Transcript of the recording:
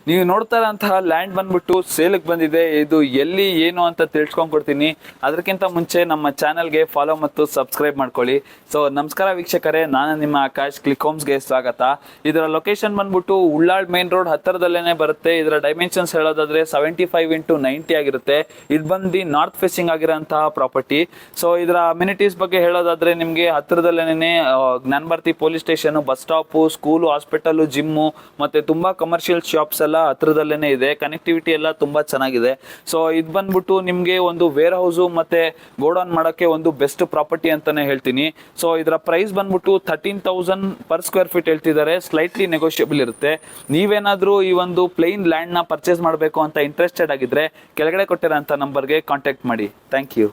ನೀವು ನೋಡ್ತಾ ಇರೋಂತಹ ಲ್ಯಾಂಡ್ ಬಂದ್ಬಿಟ್ಟು ಸೇಲ್ಗೆ ಬಂದಿದೆ. ಇದು ಎಲ್ಲಿ ಏನು ಅಂತ ತಿಳ್ಸ್ಕೊಂಡ್ ಕೊಡ್ತೀನಿ. ಅದಕ್ಕಿಂತ ಮುಂಚೆ ನಮ್ಮ ಚಾನಲ್ಗೆ ಫಾಲೋ ಮತ್ತು ಸಬ್ಸ್ಕ್ರೈಬ್ ಮಾಡ್ಕೊಳ್ಳಿ. ಸೊ ನಮಸ್ಕಾರ ವೀಕ್ಷಕರೇ, ನಾನು ನಿಮ್ಮ ಆಕಾಶ್. ಕ್ಲಿಕ್ ಹೋಮ್ಸ್ಗೆ ಸ್ವಾಗತ. ಇದರ ಲೊಕೇಶನ್ ಬಂದ್ಬಿಟ್ಟು ಉಳ್ಳಾಳ್ ಮೇನ್ ರೋಡ್ ಹತ್ತಿರದಲ್ಲೇನೆ ಬರುತ್ತೆ. ಇದರ ಡೈಮೆನ್ಷನ್ಸ್ ಹೇಳೋದಾದ್ರೆ 75x90 ಆಗಿರುತ್ತೆ. ಇದು ಬಂದು ನಾರ್ತ್ ಫೇಸಿಂಗ್ ಆಗಿರೋಂತಹ ಪ್ರಾಪರ್ಟಿ. ಸೊ ಇದರ ಅಮ್ಯುನಿಟೀಸ್ ಬಗ್ಗೆ ಹೇಳೋದಾದ್ರೆ ನಿಮಗೆ ಹತ್ತಿರದಲ್ಲೇನೆ Jnanabharathi police station, bus stop, school, hospital, gym ಮತ್ತೆ ತುಂಬಾ ಕಮರ್ಷಿಯಲ್ ಶಾಪ್ಸ್ ಎಲ್ಲ ಹತ್ರದಲ್ಲೇನೆ ಇದೆ. ಕನೆಕ್ಟಿವಿಟಿ ಎಲ್ಲ ತುಂಬಾ ಚೆನ್ನಾಗಿದೆ. ಸೊ ಇದು ಬಂದ್ಬಿಟ್ಟು ನಿಮ್ಗೆ ಒಂದು ವೇರ್ ಹೌಸ್ ಮತ್ತೆ ಗೋಡೌನ್ ಮಾಡಕ್ಕೆ ಒಂದು ಬೆಸ್ಟ್ ಪ್ರಾಪರ್ಟಿ ಅಂತಾನೆ ಹೇಳ್ತೀನಿ. ಸೊ ಇದರ ಪ್ರೈಸ್ ಬಂದ್ಬಿಟ್ಟು 13,000 per square feet ಹೇಳ್ತಿದ್ದಾರೆ. ಸ್ಲೈಟ್ಲಿ ನೆಗೋಷಿಯಬಲ್ ಇರುತ್ತೆ. ನೀವೇನಾದ್ರೂ ಈ ಒಂದು ಪ್ಲೇನ್ ಲ್ಯಾಂಡ್ ನ ಪರ್ಚೇಸ್ ಮಾಡಬೇಕು ಅಂತ ಇಂಟ್ರೆಸ್ಟೆಡ್ ಆಗಿದ್ರೆ ಕೆಳಗಡೆ ಕೊಟ್ಟಿರೋಂಥ ನಂಬರ್ಗೆ ಕಾಂಟ್ಯಾಕ್ಟ್ ಮಾಡಿ. Thank you.